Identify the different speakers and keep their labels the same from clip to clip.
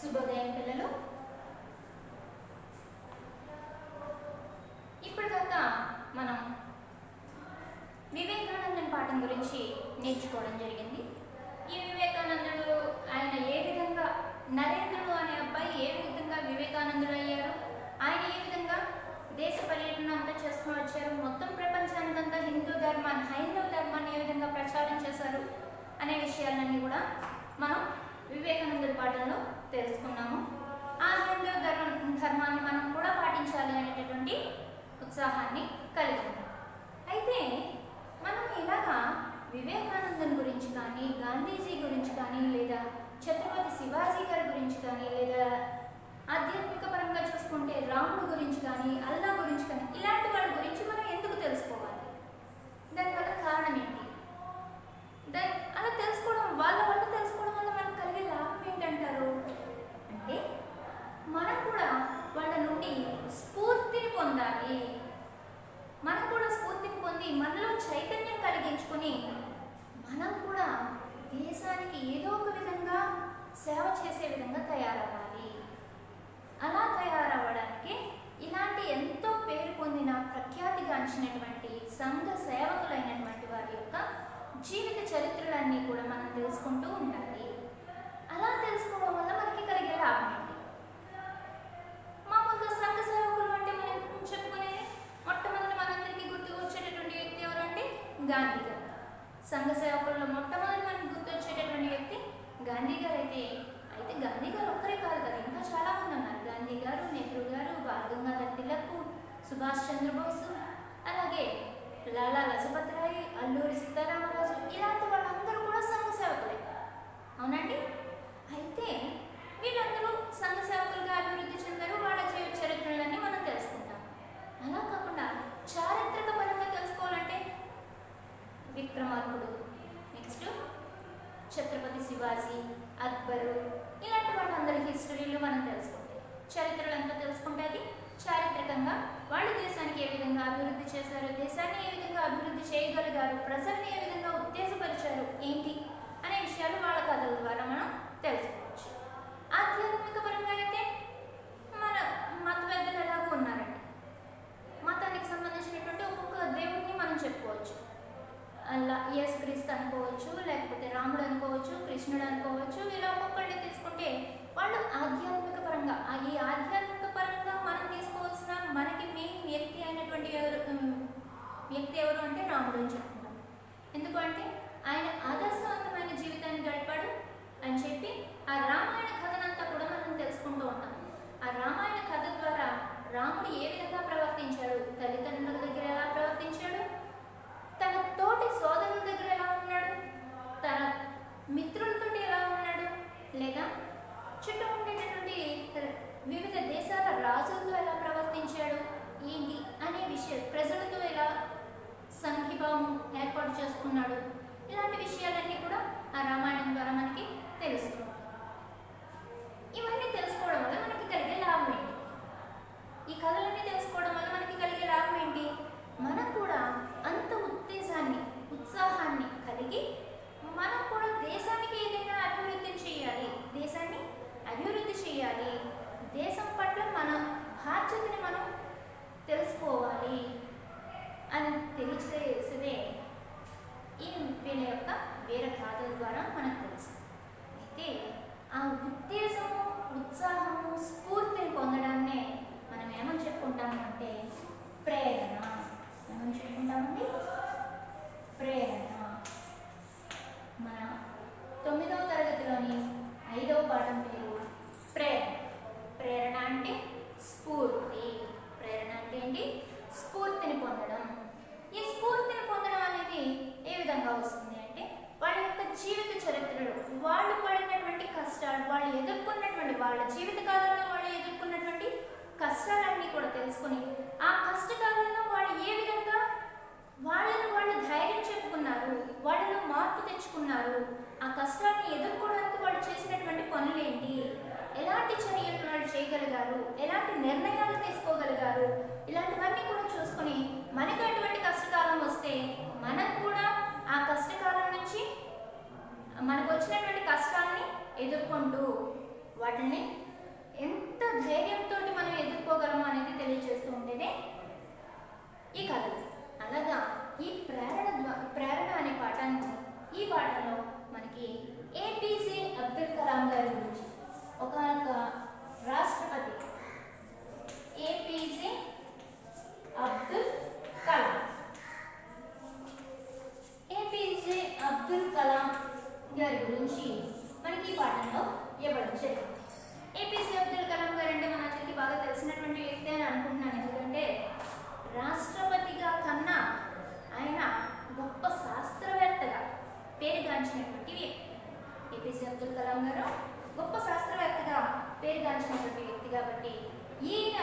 Speaker 1: శుభోదయం పిల్లలు. ఇప్పటిదాకా మనం వివేకానందన్ పాఠం గురించి నేర్చుకోవడం జరిగింది. ఈ వివేకానందుడు ఆయన ఏ విధంగా నరేంద్రుడు అనే అబ్బాయి ఏ విధంగా వివేకానందుడు అయ్యారు, ఆయన ఏ విధంగా దేశ పర్యటన అంతా చేసుకుని వచ్చారు, మొత్తం ప్రపంచానికంతా హైందవ ధర్మాన్ని ఏ విధంగా ప్రచారం చేశారు అనే విషయాలన్నీ కూడా మనం వివేకానందుడి పాఠంలో తెలుసుకున్నాము. ఆ హైందవ ధర్మాన్ని మనం కూడా పాటించాలి అనేటటువంటి ఉత్సాహాన్ని కలిగి ఉన్నాం. అయితే మనం ఇలాగా వివేకానందన్ గురించి కానీ, గాంధీజీ గురించి కానీ, లేదా ఛత్రపతి శివాజీ గారి గురించి కానీ, లేదా ఆధ్యాత్మిక పరంగా చూసుకుంటే రాముడు గురించి కానీ, అల్లా గురించి కానీ, ఇలాంటి వాళ్ళ గురించి మనం ఎందుకు తెలుసుకోవాలి? దానివల్ల కారణం ఏంటి? అలా తెలుసుకోవడం వాళ్ళ తెలుసుకోవడం వల్ల మనకు కలిగే లాభం ఏంటంటారు అంటే, మనం కూడా వాళ్ళ నుండి స్ఫూర్తిని పొందాలి. మనం కూడా స్ఫూర్తిని పొంది మనలో చైతన్యం కలిగించుకుని మనం కూడా దేశానికి ఏదో ఒక విధంగా సేవ చేసే విధంగా తయారవ్వాలి. అలా తయారవ్వడానికి ఇలాంటి ఎంతో పేరు పొందిన ప్రఖ్యాతిగాంచినటువంటి సంఘ సేవకులైనటువంటి వారి యొక్క జీవిత చరిత్రలన్నీ కూడా మనం తెలుసుకుంటూ ఉండాలి. అలా తెలుసుకోవడం వల్ల మనకి కలిగే లాభం ఏంటి? మామూలుగా సంఘ సేవకులు అంటే మనం చెప్పుకునేది మొట్టమొదటి మనందరికీ గుర్తుకు వచ్చేటటువంటి వ్యక్తి ఎవరంటే గాంధీ గారు. సంఘ సేవకుల్లో మొట్టమొదటి మనకి గుర్తొచ్చేటటువంటి వ్యక్తి గాంధీ గారు. అయితే గాంధీ గారు ఒక్కరే కాదు కదా, ఇంకా చాలా మంది ఉన్నారు. గాంధీ గారు, నెహ్రూ గారు, బాల్ గంగాధర్ తిలక్, సుభాష్ చంద్రబోస్, అలాగే లాలా లజపత్ రాయ్, అల్లూరి సీతారామరాజు, ఇలాంటి వాళ్ళందరూ కూడా సంఘ సేవకులే. అవునండి. అయితే వీళ్ళందరూ సంఘ సేవకులుగా అభివృద్ధి చెందారు. వాళ్ళ జీవిత చరిత్రలన్నీ మనం తెలుసుకుంటాం. అలా కాకుండా చారిత్రక పరంగా తెలుసుకోవాలంటే విక్రమార్కుడు, నెక్స్ట్ ఛత్రపతి శివాజీ, అక్బరు, ఇలాంటి వాళ్ళందరి హిస్టరీలు మనం తెలుసుకుంటే, చరిత్రలంతా తెలుసుకుంటే అది చారిత్రకంగా వాళ్ళు దేశానికి ఏ విధంగా అభివృద్ధి చేశారు, దేశాన్ని ఏ విధంగా అభివృద్ధి చేయగలిగారు, ప్రజల్ని ఏ విధంగా ఉత్తేజపరిచారు ఏంటి అనే విషయాలు వాళ్ళ కథల ద్వారా మనం తెలుసుకోవచ్చు. ఆధ్యాత్మిక పరంగా అయితే మన మత పెద్దలు ఎలాగో ఉన్నారండి. మతానికి సంబంధించినటువంటి ఒక్కొక్క దేవుడిని మనం చెప్పుకోవచ్చు. అలా యేసుక్రీస్తు అనుకోవచ్చు, లేకపోతే రాముడు అనుకోవచ్చు, కృష్ణుడు అనుకోవచ్చు. ఇలా ఒక్కొక్కరిని తీసుకుంటే వాళ్ళు ఆధ్యాత్మిక పరంగా ఈ ఆధ్యాత్మిక పరంగా మనం తీసుకోవాల్సిన మనకి మెయిన్ వ్యక్తి అయినటువంటి వ్యక్తి ఎవరు అంటే రాముడు అని చెప్పుకుంటాం. ఎందుకంటే ఆయన ఆదర్శవంతమైన జీవితాన్ని గడిపాడు అని చెప్పి ఆ రామాయణ కథనంతా కూడా మనం తెలుసుకుంటూ ఉంటాం. ఆ రామాయణ కథ ద్వారా రాముడు ఏ విధంగా ప్రవర్తించాడు, తల్లిదండ్రుల దగ్గర ఎలా ప్రవర్తించాడు, తన తోటి సోదరుల దగ్గర ఎలా ఉన్నాడు, తన మిత్రులతో ఎలా ఉన్నాడు, లేదా చుట్టూ ఉండేటటువంటి వివిధ దేశాల రాజులతో ఎలా ప్రవర్తించాడు ఏంటి అనే విషయం, ప్రజలతో ఎలా సంఘీభావం ఏర్పాటు చేసుకున్నాడు, ఇలాంటి విషయాలన్నీ కూడా ఆ రామాయణం ద్వారా మనకి తెలుస్తుంది. ఇవన్నీ తెలుసుకోవడం వల్ల మనకి కలిగే లాభం ఏంటి? ఈ కథలన్నీ తెలుసుకోవడం వల్ల మనకి కలిగే లాభం ఏంటి? మనం కూడా అంత ఉత్సాహాన్ని కలిగి మనం కూడా దేశానికి ఏదైనా అభివృద్ధి చేయాలి, దేశం పట్ల మన బాధ్యతని మనం తెలుసుకోవాలి అని తెలిసేదే ఈ వీళ్ళ యొక్క వీర గాథల ద్వారా మనకు తెలుసు. అయితే ఆ ఉద్దేశము, ఉత్సాహము, స్ఫూర్తిని పొందడాన్నే మనం ఏమని చెప్పుకుంటాము అంటే ప్రేరణ. ఏమని చెప్పుకుంటామండి? ప్రేరణ. మన 9వ తరగతిలోని 5వ పాఠం పేరు ప్రేరణ. ప్రేరణ అంటే స్ఫూర్తి. ప్రేరణ అంటే ఏంటి? స్ఫూర్తిని పొందడం. ఈ స్ఫూర్తిని పొందడం అనేది ఏ విధంగా వస్తుంది అంటే వాళ్ళ యొక్క జీవిత చరిత్రలు, వాళ్ళు పడినటువంటి కష్టాలు, వాళ్ళు ఎదుర్కొన్నటువంటి వాళ్ళ జీవితకాలంలో వాళ్ళు ఎదుర్కొన్నటువంటి కష్టాలన్నీ కూడా తెలుసుకొని ఆ కష్టకాలంలో వాళ్ళు ఏ విధంగా వాళ్ళు ధైర్యం చెప్పుకున్నారు, వాళ్ళలో మార్పు తెచ్చుకున్నారు, ఆ కష్టాన్ని ఎదుర్కోవడానికి వాళ్ళు చేసినటువంటి పనులేంటి, ఎలాంటి చర్యలు వాళ్ళు చేయగలిగారు, ఎలాంటి నిర్ణయాలు తీసుకోగలిగారు, ఇలాంటివన్నీ కూడా చూసుకొని మనకు ఎటువంటి కష్టకాలం వస్తే మనం కూడా ఆ కష్టకాలం నుంచి మనకు వచ్చినటువంటి కష్టాన్ని ఎదుర్కొంటూ వాటిని ఎంత ధైర్యంతో మనం ఎదుర్కోగలమో అనేది తెలియజేస్తూ ఉండేదే ఈ కథలు. అలాగా ఈ ప్రేరణ అనే పాఠాన్ని, ఈ పాఠంలో మనకి ఏపీజే అబ్దుల్ కలాం గారి గురించి, ఒక రాష్ట్రపతి ఏపీజే అబ్దుల్ కలాం, ఏపీజే అబ్దుల్ కలాం గారి గురించి మనకి ఈ పాఠంలో ఇవ్వడం జరిగింది. ఏపీజే అబ్దుల్ కలాం గారు అంటే మనందరికీ బాగా తెలిసినటువంటి వ్యక్తి అని అనుకుంటున్నాను. ఎందుకంటే రాష్ట్రపతిగా కన్నా ఆయన గొప్ప శాస్త్రవేత్తగా పేరుగాంచినటువంటి వ్యక్తి. ఏపీజే అబ్దుల్ కలాం గారు గొప్ప శాస్త్రవేత్తగా పేరుగాంచినటువంటి వ్యక్తి కాబట్టి ఈయన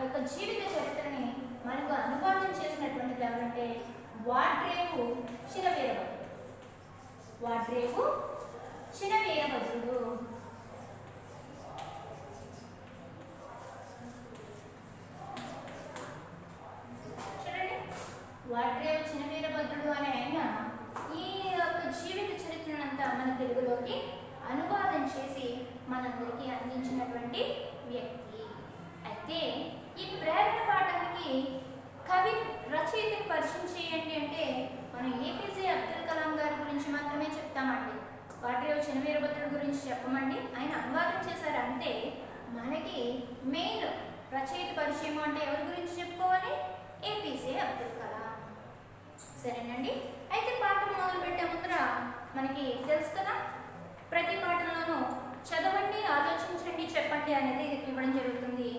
Speaker 1: యొక్క జీవిత చరిత్రని మనకు అనువాదం చేసినటువంటిది ఎవరంటే వాడ్రేవు చినవీరభద్రుడు. వాడ్రేవు చినవీరభద్రుడు. చూడండి, వాడ్రేవు చినవీరభద్రుడు అనే ఆయన ఈ యొక్క జీవిత చరిత్రనంతా మన తెలుగులోకి అనువాదం చేసి మనందరికీ అందించినటువంటి వ్యక్తి. అయితే ఈ ప్రేరణ పాఠానికి కవి రచయితని పరిచయం చేయండి అంటే మనం ఏపీజే అబ్దుల్ కలాం గారి గురించి మాత్రమే చెప్తామండి. వాడ్రేవు చినవీరభద్రుడు గురించి చెప్పమండి. ఆయన అనువాదం చేశారంటే మనకి మెయిన్ రచయిత పరిచయం అంటే ఎవరి గురించి చెప్పుకోవాలి? ఏపీజే అబ్దుల్ కలాం. సరేనండి. అయితే పాఠం మొదలు పెట్టే ముందర మనకి తెలుసు కదా, ప్రతి పాఠంలోనూ చదవండి, ఆలోచించండి, చెప్పండి అనేది ఇవ్వడం జరుగుతుంది.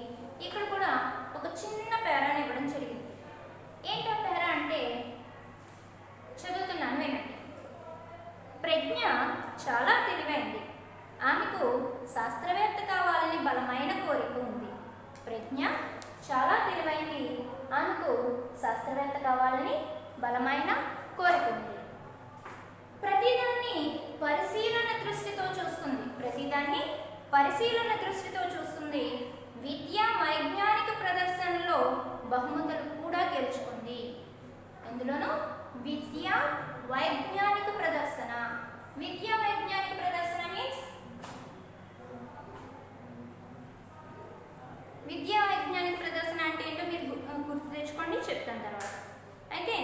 Speaker 1: ఇక్కడ కూడా ఒక చిన్న పేరాని ఇవ్వడం జరిగింది. ఏంటో పేరా అంటే చదువుతున్నాను, వినండి. ప్రజ్ఞ చాలా తెలివైంది. ఆమెకు శాస్త్రవేత్త కావాలని బలమైన కోరిక ఉంది. ప్రజ్ఞ చాలా తెలివైంది. ఆమెకు శాస్త్రవేత్త కావాలని బలమైన కోరిక ఉంది. ప్రతిదాన్ని పరిశీలన దృష్టితో చూస్తుంది. ప్రతిదాన్ని పరిశీలన దృష్టితో చూస్తుంది. విద్యా వైజ్ఞానిక ప్రదర్శనలో బహుమతులు కూడా గెలుచుకుంది. ఎందులోనూ విద్యా వైజ్ఞానిక ప్రదర్శన. విద్యా వైజ్ఞానిక ప్రదర్శన మీన్స్ విద్యా వైజ్ఞానిక ప్రదర్శన అంటే ఏంటో మీరు గుర్తు తెచ్చుకోండి, చెప్తాను తర్వాత. అయితే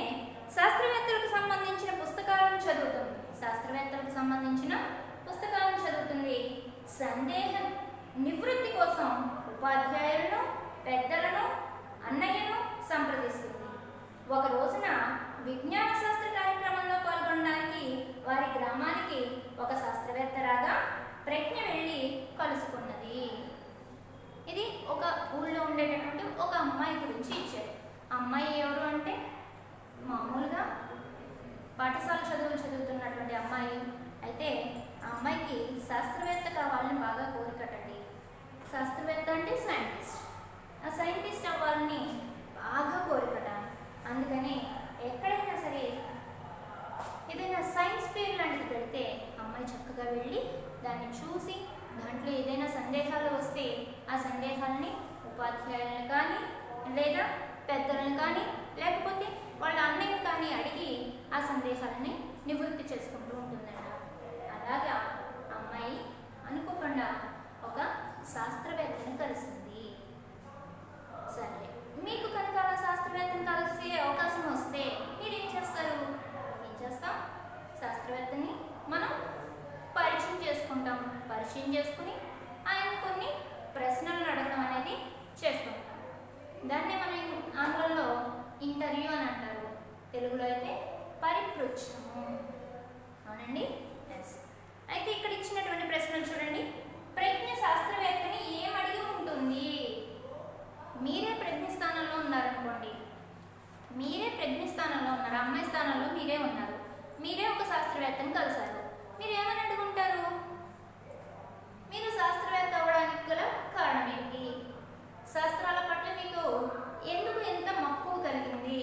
Speaker 1: శాస్త్రవేత్తలకు సంబంధించిన పుస్తకాలను చదువుతుంది. శాస్త్రవేత్తలకు సంబంధించిన పుస్తకాలను చదువుతుంది. సందేహ నివృత్తి కోసం ఉపాధ్యాయులను, పెద్దలను, అన్నయ్యను సంప్రదిస్తుంది. ఒక రోజున విజ్ఞాన శాస్త్ర కార్యక్రమంలో పాల్గొనడానికి వారి గ్రామానికి ఒక శాస్త్రవేత్త రాగా ప్రజ్ఞ వెళ్ళి కలుసుకున్నది. ఇది ఒక ఊళ్ళో ఉండేటటువంటి ఒక అమ్మాయి గురించి ఇచ్చారు. అమ్మాయి ఎవరు అంటే మామూలుగా పాఠశాల చదువులు చదువుతున్నటువంటి అమ్మాయి. అయితే ఆ అమ్మాయికి శాస్త్రవేత్త కావాలని బాగా కోరికటండి. శాస్త్రవేత్త అంటే సైంటిస్ట్. ఆ సైంటిస్ట్ అవ్వాలని బాగా కోరికట. అందుకని ఎక్కడైనా సరే ఏదైనా సైన్స్ ఫేర్ లాంటిది పెడితే అమ్మాయి చక్కగా వెళ్ళి దాన్ని చూసి దాంట్లో ఏదైనా సందేహాలు వస్తే ఆ సందేహాలని ఉపాధ్యాయులను కానీ లేదా పెద్దలను కానీ లేకపోతే వాళ్ళ అన్నయ్యను కానీ అడిగి ఆ సందేహాలని నివృత్తి చేసుకుంటూ ఉంటుందంట. అలాగా అమ్మాయి అనుకోకుండా ఒక శాస్త్రవేత్తని కలిసింది. సరే, మీకు కనుక అలా శాస్త్రవేత్తని కలిసే అవకాశం వస్తే మీరేం చేస్తారు? ఏం చేస్తాం? శాస్త్రవేత్తని మనం పరిచయం చేసుకుంటాం. పరిచయం చేసుకుని ఆయన కొన్ని ప్రశ్నలను అడగడం అనేది చేసుకుంటాం. దాన్నే మనం ఆంగ్లంలో ఇంటర్వ్యూ అని అంటారు. తెలుగులో అయితే పరిపృచ్ఛము. అవునండి, ఎస్. అయితే ఇక్కడ ఇచ్చినటువంటి ప్రశ్నలు చూడండి. ప్రజ్ఞ శాస్త్రవేత్తని ఏం అడిగి ఉంటుంది? మీరే ప్రజ్ఞ స్థానంలో ఉన్నారనుకోండి. మీరే ప్రజ్ఞ స్థానంలో ఉన్నారు, అమ్మాయి స్థానంలో మీరే ఉన్నారు. మీరే ఒక శాస్త్రవేత్తని కలిశారు. మీరు ఏమని అడుగుంటారు? మీరు శాస్త్రవేత్త అవ్వడానికి గల కారణం ఏంటి? శాస్త్రాల పట్ల మీకు ఎందుకు ఎంత మక్కువ కలిగింది?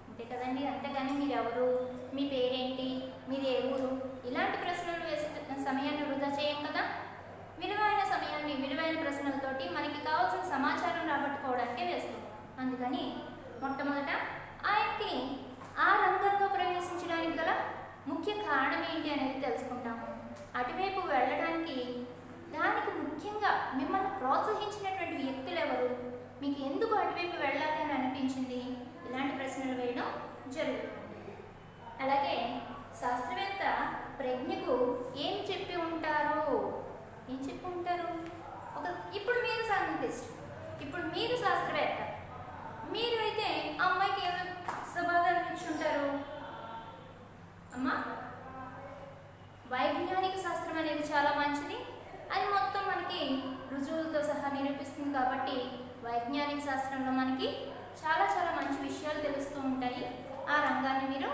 Speaker 1: అంతే కదండి. అంతేగాని మీరు ఎవరు, మీ పేరేంటి, మీరు ఏ ఊరు, ఇలాంటి ప్రశ్నలు వేసే సమయాన్ని వృధా చేయం కదా. విలువైన సమయాన్ని విలువైన ప్రశ్నలతోటి మనకి కావాల్సిన సమాచారం రాబట్టుకోవడానికే వేస్తాం. అందుకని మొట్టమొదట ఆయనకి ఆ రంగంలో ప్రవేశించడానికి గల ముఖ్య కారణం ఏంటి అనేది తెలుసుకుంటాము. అటువైపు వెళ్ళడానికి దానికి ముఖ్యంగా మీకు ఎందుకు అటువైపు వెళ్ళాలి అని అనిపించింది? ఇలాంటి ప్రశ్నలు వేయడం జరుగుతుంది. అలాగే శాస్త్రవేత్త ప్రజ్ఞకు ఏం చెప్పి ఉంటారు? ఇప్పుడు మీరు సైంటిస్ట్, ఇప్పుడు మీరు శాస్త్రవేత్త, మీరు అయితే అమ్మాయికి ఏమైనా సమాధానం ఇచ్చుంటారు? అమ్మా, వైజ్ఞానిక శాస్త్రం అనేది చాలా మంచిది, అది మొత్తం మనకి రుజువులతో సహా నిరూపిస్తుంది. కాబట్టి వైజ్ఞానిక శాస్త్రంలో మనకి చాలా చాలా మంచి విషయాలు తెలుస్తూ ఉంటాయి. ఆ రంగాన్ని మీరు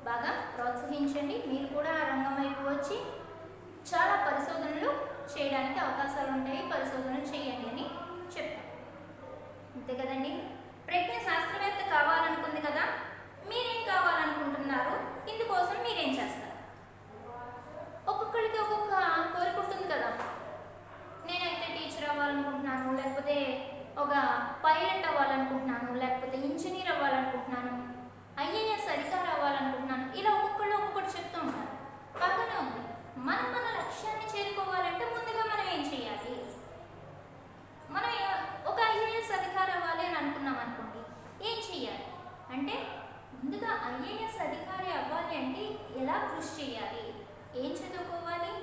Speaker 1: బాగా ప్రోత్సహించండి. మీరు కూడా ఆ రంగం వైపు వచ్చి చాలా పరిశోధనలు చేయడానికి అవకాశాలు ఉంటాయి, పరిశోధనలు చేయండి అని చెప్పాను. అంతే కదండి. ప్రజ్ఞ శాస్త్రవేత్త కావాలనుకుంది కదా, మీరేం కావాలనుకుంటున్నారు? ఇందుకోసం మీరేం చేస్తారు? ఒక్కొక్కరికి ఒక్కొక్క కోరిక ఉంటుంది కదా. నేనైతే టీచర్ అవ్వాలనుకుంటున్నాను, లేకపోతే ఒక పైలట్ అవ్వాలనుకుంటున్నాను, లేకపోతే ఇంజనీర్ అవ్వాలనుకుంటున్నాను, ఐఏఎస్ అధికారి అవ్వాలనుకుంటున్నాను. ఇలా ఒక్కొక్కళ్ళు ఒక్కొక్కటి చెప్తూ ఉంటారు. బాగానే ఉంది. మనం మన లక్ష్యాన్ని చేరుకోవాలంటే ముందుగా మనం ఏం చేయాలి? మనం ఒక ఐఏఎస్ అధికారి అవ్వాలి అని అనుకున్నాం అనుకోండి, ఏం చేయాలి అంటే ముందుగా ఐఏఎస్ అధికారి అవ్వాలి అంటే ఎలా కృషి చేయాలి, ఏం చదువుకోవాలి,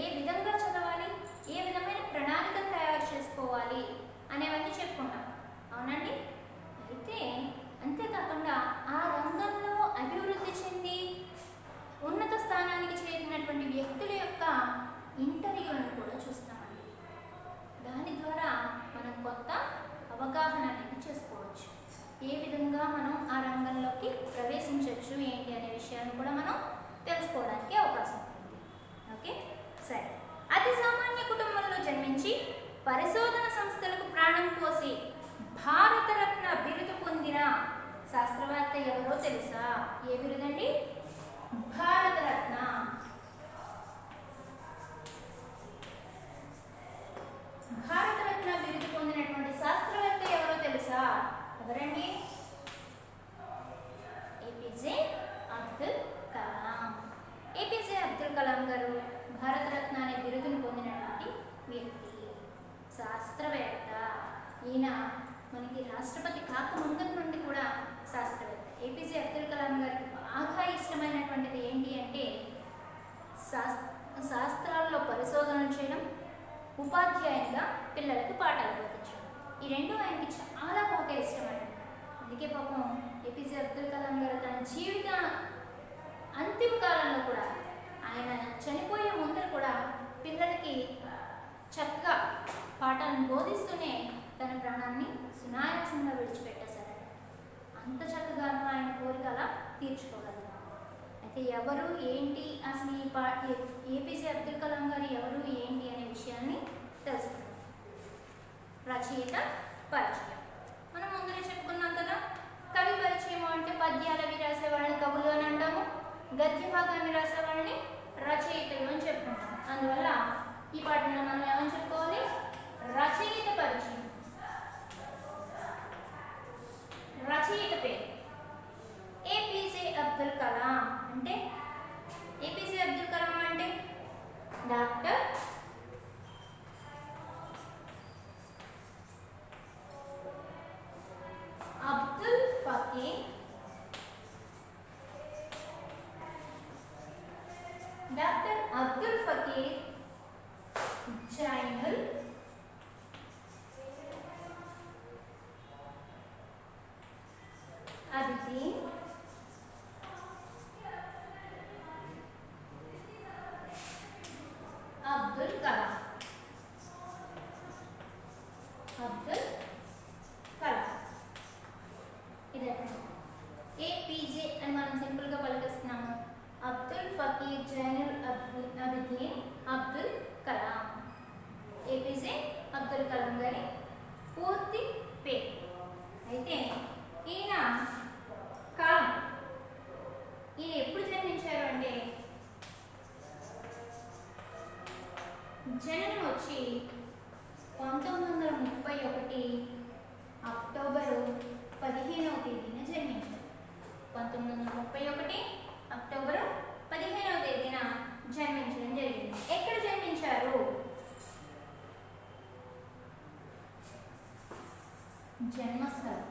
Speaker 1: ఏ విధంగా చదవాలి, ఏ విధమైన ప్రణాళికను తయారు చేసుకోవాలి అనేవన్నీ చెప్పుకుంటాం. అవునండి. అయితే అంతేకాకుండా ఆ రంగంలో అభివృద్ధి చెంది ఉన్నత స్థానానికి చేరినటువంటి వ్యక్తుల యొక్క ఇంటర్వ్యూలను కూడా చూస్తామండి. దాని ద్వారా మనం కొత్త అవగాహన అనేది చేసుకోవచ్చు. ఏ విధంగా మనం ఆ రంగంలోకి ప్రవేశించవచ్చు ఏంటి అనే విషయాన్ని కూడా మనం తెలుసుకోవడానికి అవకాశం ఉంటుంది. ఓకే, సరే. అతి సామాన్య కుటుంబంలో జన్మించి పరిశోధన సంస్థలకు ప్రాణం పోసి భారతరత్న బిరుదు పొందిన శాస్త్రవేత్త ఎవరో తెలుసా? ఏ బిరుదండి? భారతరత్న. భారతరత్న బిరుదు పొందినటువంటి శాస్త్రవేత్త ఎవరో తెలుసా? ఎవరండి? ఏపీజే అబ్దుల్ కలాం. ఏపీజే అబ్దుల్ కలాం గారు భారతరత్న అనే బిరుదును పొందినటువంటి వ్యక్తి, శాస్త్రవేత్త. ఈయన మనకి రాష్ట్రపతి కాకముందు నుండి కూడా శాస్త్రవేత్త. ఏపీజే అబ్దుల్ కలాం గారికి బాగా ఇష్టమైనటువంటిది ఏంటి అంటే శాస్త్రాల్లో పరిశోధనలు చేయడం, ఉపాధ్యాయునిగా పిల్లలకు పాఠాలు బోధించడం. ఈ రెండు ఆయనకి చాలా బాగా ఇష్టమండి. అందుకే పాపం ఏపీజే అబ్దుల్ కలాం గారు తన జీవిత అంతిమ కాలంలో కూడా, ఆయన చనిపోయే ముందర కూడా పిల్లలకి చక్కగా పాఠాలను బోధిస్తూనే తన ప్రాణాన్ని సునాయాసంగా విడిచిపెట్టేశారు. అంత చక్కగాను ఆయన కోరిక అలా తీర్చుకోగలరు. అయితే ఎవరు ఏంటి అసలు ఏపీజే అబ్దుల్ కలాం గారు ఎవరు ఏంటి అనే విషయాన్ని తెలుసుకుందాం. రచయిత పరిచయం మనం ముందరే చెప్పుకున్నాం కదా. కవి పరిచయం అంటే పద్యాలవి రాసే వాళ్ళని కవులు అని అంటాము, గద్య భాగాన్ని రాసే వాళ్ళని రచయితలు అని చెప్పుకుంటాం. అందువల్ల ఈ పాఠంలో మనం ఏమని చెప్పుకోవాలి? రచయిత పరిచయం. రచయిత పేరు ఏపీజే అబ్దుల్ కలాం. అంటే ఏపీజే అబ్దుల్ కలాం అంటే డాక్టర్ అబ్దుల్ ఫకీర్, డాక్టర్ అబ్దుల్ ఫకీర్ జైనుల్ అబ్దీన్ అబ్దుల్ కలాం. అబ్దుల్ కలాం ఇదే ఏపీజే అని మనం సింపుల్గా పలికిస్తున్నాము. అబ్దుల్ ఫకీర్ జైనుల్ అబ్దీన్ అబ్దుల్ కలాం. ఏపీజే అబ్దుల్ కలాం గారి పూర్తి పేరు. అయితే ఈయన కాలం, ఈయన ఎప్పుడు జన్మించారు అంటే జననం వచ్చి 1931 అక్టోబరు 15వ తేదీన జన్మించారు. 1931 అక్టోబరు 15వ తేదీన జన్మించడం జరిగింది. ఎక్కడ జన్మించారు? జన్మస్థలం.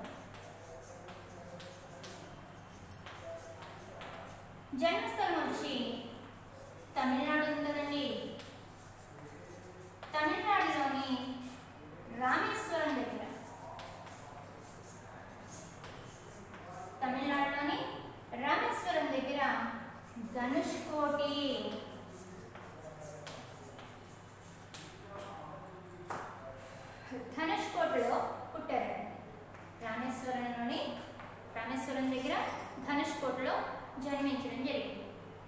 Speaker 1: జన్మస్థలం వచ్చి తమిళనాడు ఉంది కదండి. తమిళనాడులోని రామేశ్వరం దగ్గర. తమిళనాడులోని రామేశ్వరం దగ్గర ధనుష్కోటి. ధనుష్కోటిలో పుట్టారండి. రామేశ్వరం దగ్గర ధనుష్కోటిలో జన్మించడం జరిగింది.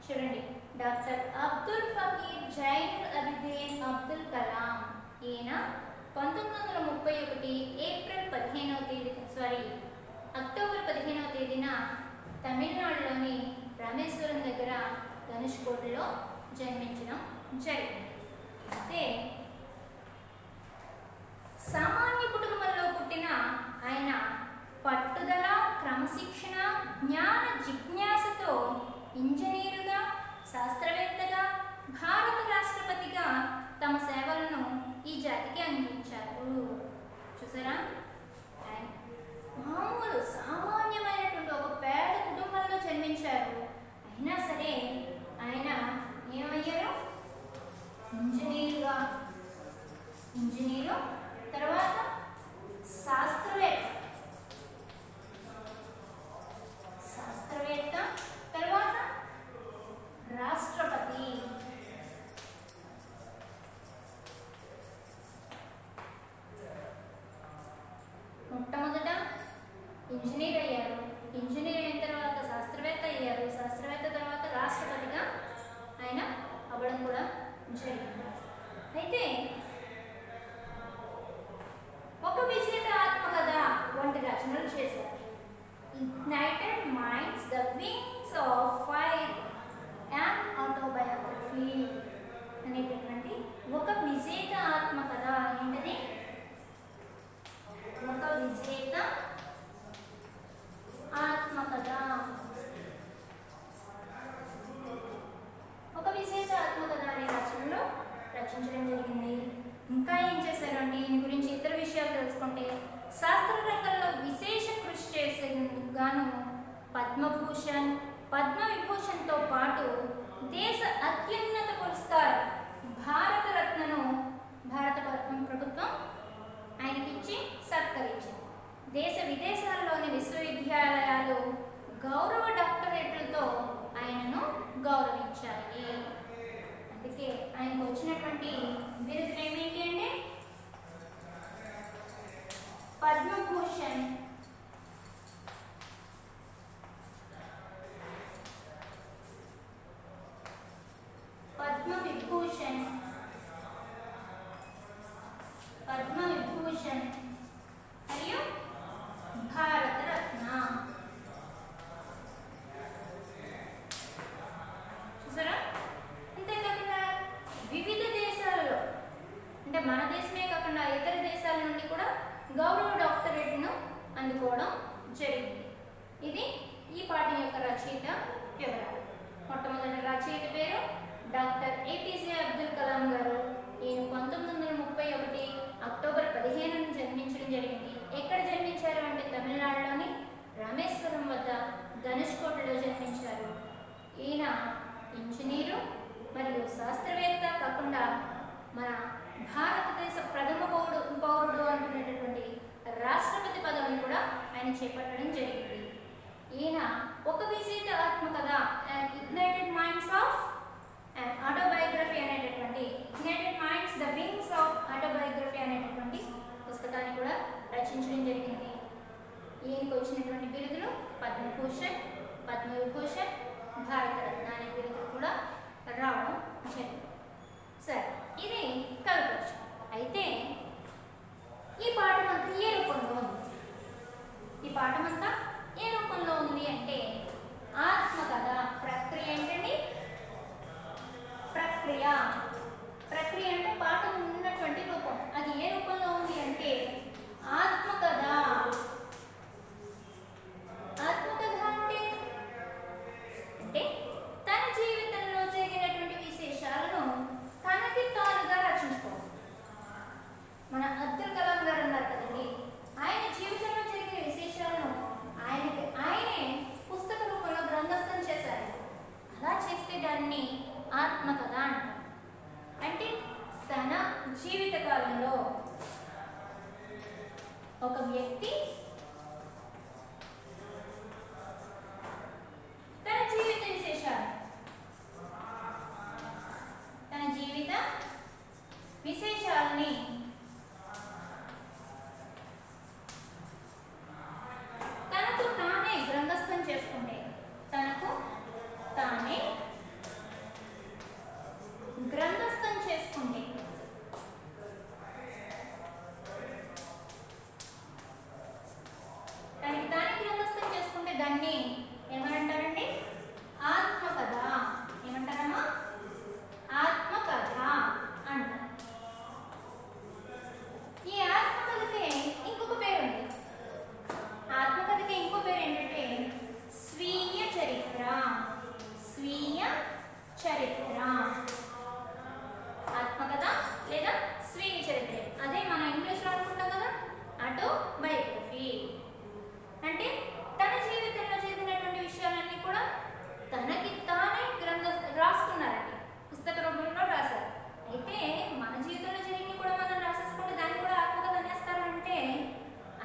Speaker 1: చూడండి, డాక్టర్ అబ్దుల్ ఫకీర్ జైనుల్ అబిదీన్ అబ్దుల్ కలాం. ఈయన 1931 అక్టోబర్ 15వ తేదీన తమిళనాడులోని రామేశ్వరం దగ్గర ధనుష్కోటిలో జన్మించడం జరిగింది. అయితే సామాన్య కుటుంబంలో పుట్టిన ఆయన పట్టుదల, క్రమశిక్షణ, జ్ఞాన జిజ్ఞాసతో ఇంజనీరుగా, శాస్త్రవేత్తగా, భారత రాష్ట్రపతిగా తమ సేవలను ఈ జాతికి అందించారు. చూసారా, మామూలు సామాన్యమైనటువంటి ఒక పేద కుటుంబంలో జన్మించారు. అయినా సరే ఆయన ఏమయ్యారు? ఇంజనీరు, తర్వాత శాస్త్రవేత్త, తర్వాత రాష్ట్రపతి. మొట్టమొదట ఇంజనీర్ అయ్యారు, ఇంజనీర్ అయిన తర్వాత శాస్త్రవేత్త అయ్యారు, శాస్త్రవేత్త తర్వాత రాష్ట్రపతిగా ఆయన అవ్వడం కూడా జరిగింది. అయితే ఒక విజేత ఆత్మకథ వంటి రచనలు చేశారు. Ignited minds, the wings of fire and autobiography అనేటటువంటి ఒక విజేత ఆత్మకథ. ఏంటది? ఒక విజేత ఆత్మకథ. ఒక విజేత ఆత్మకథ అనే రచనలో రచించడం జరిగింది. ఇంకా ఏం చేశారండి? దీని గురించి ఇతర విషయాలు తెలుసుకుంటే, శాస్త్ర రంగంలో విశేష కృషి చేసేందుకు గాను పద్మభూషణ్, పద్మవిభూషణ్తో పాటు దేశ అత్యున్నత పురస్కారం భారతరత్నను భారత ప్రభుత్వం ఆయనకిచ్చి సత్కరించింది. దేశ విదేశాల్లోని విశ్వవిద్యాలయాలు గౌరవ డాక్టరేట్లతో ఆయనను గౌరవించాయి. అందుకే ఆయనకు వచ్చినటువంటి బిరుదులు ఏమిటి అంటే పద్మభూషణ్, పద్మవిభూషణ్, మరియు భారతరత్న. చూసారా? అంతేకాకుండా వివిధ దేశాలలో, అంటే మన దేశమే కాకుండా ఇతర దేశాల నుండి కూడా గౌరవ డాక్టరేట్ను అందుకోవడం జరిగింది. ఇది ఈ పాఠం యొక్క రచయిత వివరాలు. మొట్టమొదటి రచయిత పేరు డాక్టర్ ఏపీజే అబ్దుల్ కలాం గారు. ఈయన 1931 అక్టోబర్ 15న జన్మించడం జరిగింది. ఎక్కడ జన్మించారు అంటే తమిళనాడులోని రామేశ్వరం వద్ద ధనుష్కోటిలో జన్మించారు. ఈయన ఇంజనీరు మరియు శాస్త్రవేత్త కాకుండా మన భారతదేశ ప్రథమ పౌరుడు అంటున్నటువంటి రాష్ట్రపతి పదవిని కూడా ఆయన చేపట్టడం జరిగింది. ఈయన ఒక విజేత ఆత్మకథ ignited minds of and autobiography అనేటటువంటి ignited minds, the wings of autobiography అనేటటువంటి పుస్తకాన్ని కూడా రచించడం జరిగింది. ఈయనకు వచ్చినటువంటి బిరుదులు పద్మభూషణ్, పద్మవిభూషణ్, భారతరత్న అనే బిరుదులు కూడా రావడం జరిగింది. సరే, ఇది కలపచ్చు. అయితే ఈ పాఠం అంతా ఏ రూపంలో ఉంది? ఈ పాఠం అంతా ఏ రూపంలో ఉంది అంటే ఆత్మకథ జీవిత కాలంలో ఒక వ్యక్తి తన జీవిత విశేషాలు విశేషాలని తనకు తానే గ్రంథస్థం చేసుకుంటే దాన్ని ఏమంటారండి? ఆత్మకథ. ఏమంటారమ్మా? ఆత్మకథ అంటారు. ఈ ఆత్మకథకి ఇంకొక పేరు ఉంది. ఆత్మకథకి ఇంకో పేరు ఏంటంటే స్వీయ చరిత్ర. స్వీయ చరిత్ర, ఆత్మకథ లేదా స్వీయ చరిత్ర. అదే మన ఇంగ్లీష్లో అనుకుంటాం కదా, ఆటోబయోగ్రఫీ. అంటే తన జీవితంలో జరిగినటువంటి విషయాలన్నీ కూడా తనకి తానే రాసుకున్నారండి, పుస్తక రూపంలో రాశారు. అయితే మన జీవితంలో జరిగినవి కూడా మనం రాసేసుకుంటే దాన్ని కూడా ఆత్మకథ అనేస్తారు. అంటే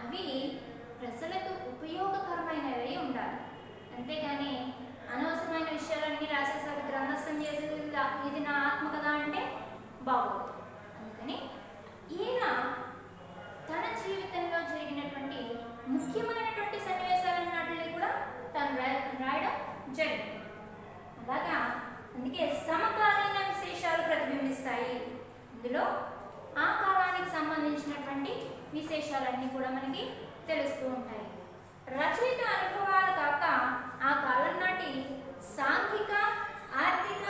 Speaker 1: అవి ప్రజలకు ఉపయోగకరమైనవి ఉండాలి, అంతేగాని అనవసరమైన విషయాలన్నీ రాసేసారి గ్రంథస్థం చేసి ఇది నా ఆత్మకథ అంటే బాగోదు. అందుకని ఈయన తన జీవితంలో జరిగినటువంటి ముఖ్యమైనటువంటి సన్నివేశాలన్నింటినీ కూడా తను రాయడం జరిగింది. అలాగా అందుకే సమకాలీన విశేషాలు ప్రతిబింబిస్తాయి. ఇందులో ఆ కాలానికి సంబంధించినటువంటి విశేషాలన్నీ కూడా మనకి తెలుస్తూ ఉంటాయి. రచయిత అనుభవాలు కాక ఆ కాలం నాటి సాంఘిక, ఆర్థిక,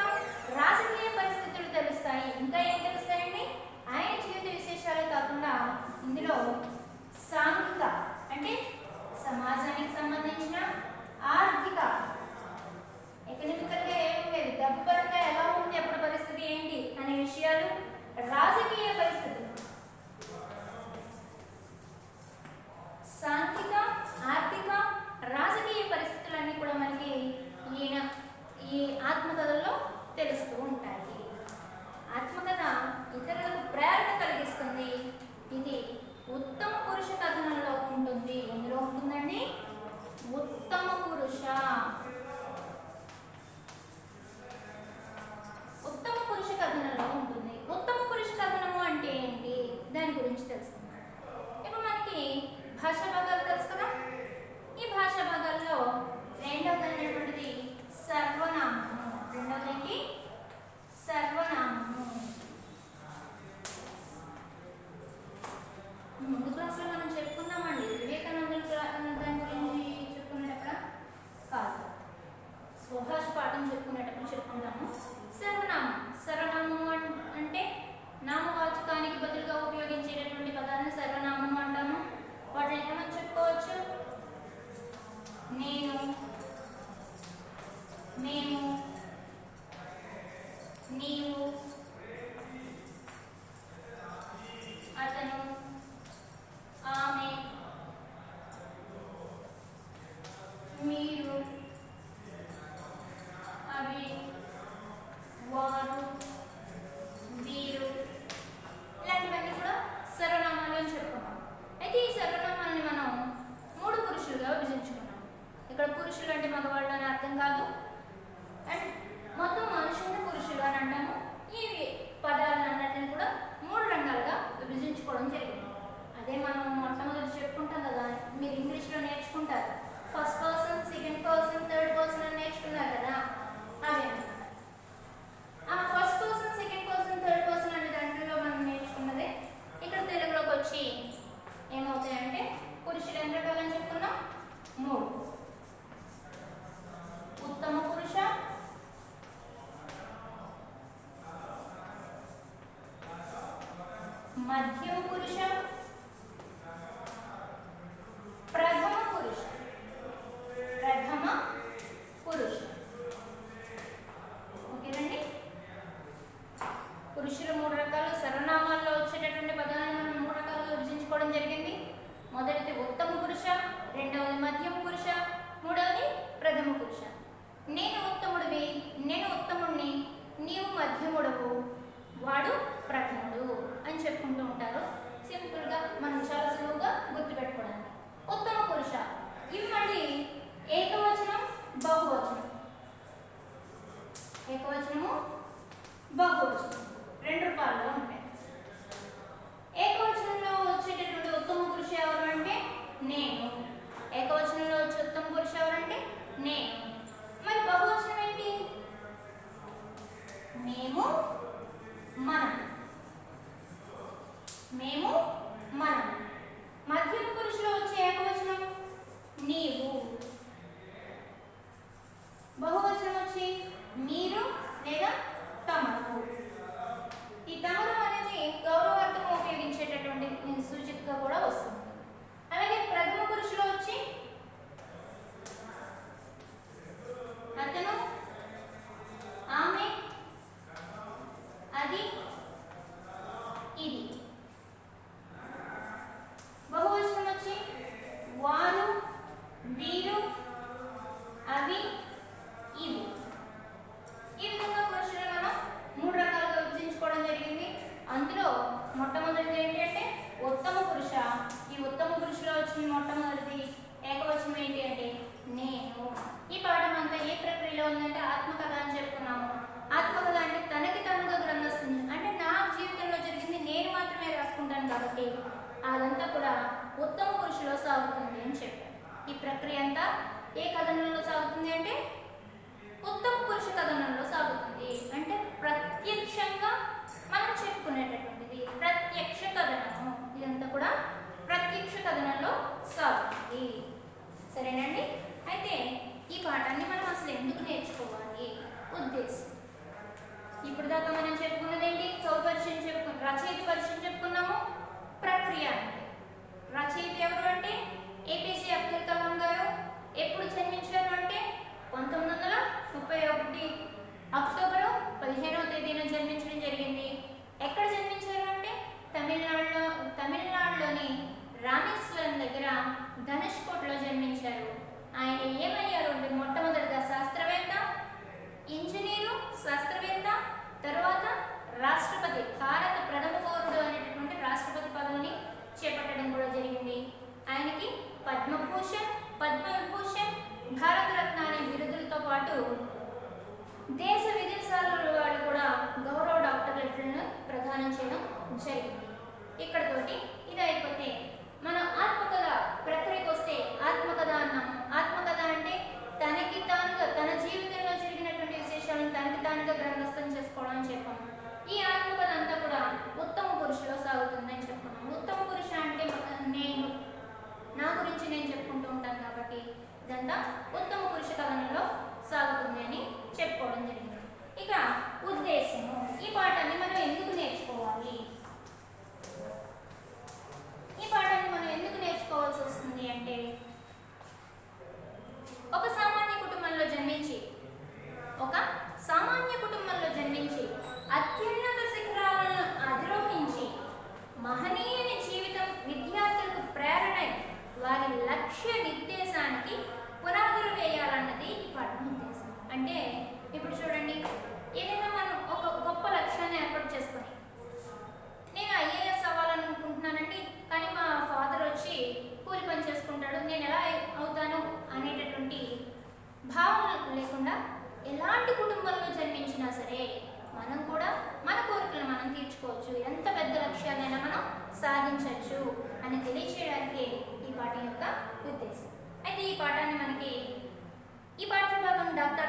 Speaker 1: రాజకీయ పరిస్థితులు తెలుస్తాయి. ఇంకా ఏం తెలుస్తాయండి? ఆయన జీవిత విశేషాలే కాకుండా ఇందులో సాంఘిక అంటే సమాజానికి సంబంధించిన, ఆర్థిక ఎకనామికల్గా ఏముండేది, డబ్బు పరంగా ఎలా ఉంది అప్పుడు పరిస్థితి ఏంటి అనే విషయాలు, రాజకీయ పరిస్థితులు, సాంఘిక, ఆర్థిక, రాజకీయ పరిస్థితులన్నీ కూడా మనకి ఈ ఆత్మకథల్లో తెలుస్తూ ఉంటాయి. ఆత్మకథ ఇతరులకు ప్రేరణ కలిగిస్తుంది. ఇది ఉత్తమ పురుష కథనంలో ఉంటుంది. ఎందులో ఉంటుందండి? ఉత్తమ పురుష. ఉత్తమ పురుష కథనంలో ఉంటుంది. ఉత్తమ పురుష కథనము అంటే ఏంటి? దాని గురించి తెలుసుకుందాం. ఇప్పుడు మనకి భాషా భాగాలు తెలుసు కదా. ఈ భాషా భాగాల్లో రెండవదైనటువంటిది సర్వనామము. రెండవది సర్వనామము. ముందు క్లాస్లో మనం చెప్పుకున్నామండి, వివేకానందుల దాని గురించి చెప్పుకునేటప్పుడు కాదు, స్వభాష పాఠం చెప్పుకునేటప్పుడు చెప్పుకుంటాము. సర్వనామం. సర్వనామము అంటే నామవాచకానికి బదులుగా ఉపయోగించేటటువంటి పదాలను సర్వనామము అంటాము. వాటిని ఏమని చెప్పుకోవచ్చు? నేను, మేము, నీవు, అతను, ఆమె, మీరు, అవి, వారు, వీరు, ఇలాంటివన్నీ కూడా సర్వనామాలు అని చెప్పుకున్నాం. అయితే ఈ సర్వనామాలని మనం 3 పురుషులుగా విభజించుకున్నాం. ఇక్కడ పురుషులు అంటే మగవాళ్ళు అని అర్థం కాదు, అండ్ మొత్తం మనుషుల్ని పురుషులు అని అంటాము. ఈ పదాలన్నింటినీ కూడా 3 రంగాలుగా విభజించుకోవడం జరిగింది. అదే మనం మొట్టమొదటి చెప్పుకుంటాం కదా, మీరు ఇంగ్లీష్లో నేర్చుకుంటారు. First person, second person, third person అని నేర్చుకున్నారు కదా, అవే ఆ first person, second person, third person అనే దాంట్లో మనం నేర్చుకున్నదే ఇక్కడ తెలుగులోకి వచ్చి ఏమవుతాయంటే పురుషులు ఎన్ని రకాలని చెప్పుకున్నాం? 3. ఉత్తమ పురుష, మధ్యమ పురుష, ప్రథమ పురుష. ప్రథమ పురుష. ఓకేనండి. పురుషులు 3 రకాలు. సర్వనామాల్లో వచ్చేటటువంటి పదాలను మనం 3 రకాలుగా విభజించుకోవడం జరిగింది. మొదటిది ఉత్తమ పురుష, రెండవది మధ్యమ పురుష, మూడవది ప్రథమ పురుష. నేను ఉత్తముడివి, నేను ఉత్తముడిని, నీవు మధ్యముడవు, వాడు ప్రథముడు అని మేము, మనం. మధ్యమ పురుషులో వచ్చే ఏకవచనం నీవు. బహువచనం వచ్చి మీరు లేదా తమరు. ఈ తమరు అనేది గౌరవార్థం ఉపయోగించేటటువంటి సూచికగా కూడా వస్తుంది. అలాగే ప్రథమ పురుషులో వచ్చి అతను, ఆమె, అది, ఇది. బహువచనం వచ్చి వారు, వీరు, అవి, ఇవి. ఈ విధంగా పురుషులను మనం 3 రకాలుగా విభజించుకోవడం జరిగింది. అందులో మొట్టమొదటిది ఏంటంటే ఉత్తమ పురుష. ఈ ఉత్తమ పురుషులో వచ్చిన మొట్టమొదటిది ఏకవచనం ఏంటి అంటే నేను. ఈ పాఠం అంతా ఏ ప్రక్రియలో ఉందంటే ఆత్మకథ అని చెప్పుకున్నాము. ఆత్మకథ అంటే తనకి తనుగా గ్రంథిస్తుంది, అంటే నా జీవితంలో జరిగింది నేను మాత్రమే రాసుకుంటాను కాబట్టి అదంతా కూడా ఉత్తమ పురుషులో సాగుతుంది అని చెప్పాను. ఈ ప్రక్రియ అంతా ఏ కథనంలో సాగుతుంది అంటే ఉత్తమ పురుష కథనంలో సాగుతుంది. అంటే ప్రత్యక్షంగా మనం చెప్పుకునేటటువంటిది ప్రత్యక్ష కథనము. ఇదంతా కూడా ప్రత్యక్ష కథనంలో సాగుతుంది. సరేనండి. అయితే ఈ పాఠాన్ని మనం అసలు ఎందుకు నేర్చుకోవాలి? ఉద్దేశం. ఇప్పుడు దాకా మనం చెప్పుకున్నది ఏంటి? పరిచయం చెప్పుకున్నాం, రచయిత పరిచయం చెప్పుకున్నాము. ప్రక్రియ అంటే రచయిత ఎవరు అంటే ఏపీజే అబ్దుల్ కలాం గారు. ఎప్పుడు జన్మించారు అంటే 1931 అక్టోబరు 15వ తేదీన జన్మించడం జరిగింది. ఎక్కడ జన్మించారు అంటే తమిళనాడులోని రామేశ్వరం దగ్గర ధనుష్కోట్లో జన్మించారు. ఆయన ఏమయ్యారు అంటే మొట్టమొదటిగా శాస్త్రవేత్త, ఇంజనీరు, శాస్త్రవేత్త, తర్వాత రాష్ట్రపతి, భారత ప్రథమ పౌరుడు అనేటటువంటి రాష్ట్రపతి పదవిని చేపట్టడం కూడా జరిగింది. ఆయనకి పద్మభూషణ్, పద్మవిభూషణ్, భారతరత్న అనే బిరుదులతో పాటు దేశ విదేశాల వాళ్ళు కూడా గౌరవ డాక్టరేట్లను ప్రదానం చేయడం జరిగింది. ఇక్కడతోటి ఇది అయిపోతే మనం ఆత్మకథ ప్రక్రియకు వస్తే ఆత్మకథ అన్నాము. ఆత్మకథ అంటే తనకి తానుగా తన జీవితంలో జరిగినటువంటి విశేషాలను తనకి తానుగా గ్రంథస్థం చేసుకోవడం అని చెప్పాము. ఈ ఆత్మకథ అంతా కూడా ఉత్తమ పురుషులో సాగుతుందని చెప్పుకున్నాం. ఉత్తమ పురుష అంటే నేను, నా గురించి నేను చెప్పుకుంటూ ఉంటాను కాబట్టి ఇదంతా ఉత్తమ పురుష కథనంలో సాగుతుంది అని చెప్పుకోవడం జరిగింది. ఇక ఉద్దేశము. ఈ పాఠాన్ని మనం ఎందుకు నేర్చుకోవాలి? ఈ పాఠాన్ని మనం ఎందుకు నేర్చుకోవాల్సి వస్తుంది అంటే ఒక సామాన్య కుటుంబంలో జన్మించి అత్యున్నత శిఖరాలను అధిరోహించి మహనీయుని జీవితం విద్యార్థులకు ప్రేరణ, వారి లక్ష్య నిర్దేశానికి పునాదులు వేయాలన్నది ఈ పాఠం ఉద్దేశం. అంటే ఇప్పుడు చూడండి, ఏదైనా మనం ఒక గొప్ప లక్ష్యాన్ని ఏర్పాటు చేసుకొని నేను ఐఏఎస్ అవ్వాలనుకుంటున్నానండి, కానీ మా ఫాదర్ వచ్చి కూలి పని చేసుకుంటాడు, నేను ఎలా అవుతాను అనేటటువంటి భావన లేకుండా ఎలాంటి కుటుంబంలో జన్మించినా సరే మనం కూడా మన కోరికలు మనం తీర్చుకోవచ్చు, ఎంత పెద్ద లక్ష్యాలైనా మనం సాధించవచ్చు అని తెలియచేయడానికి ఈ పాఠం యొక్క ఉద్దేశం. అయితే ఈ పాఠాన్ని మనకి ఈ పాఠ్యభాగం డాక్టర్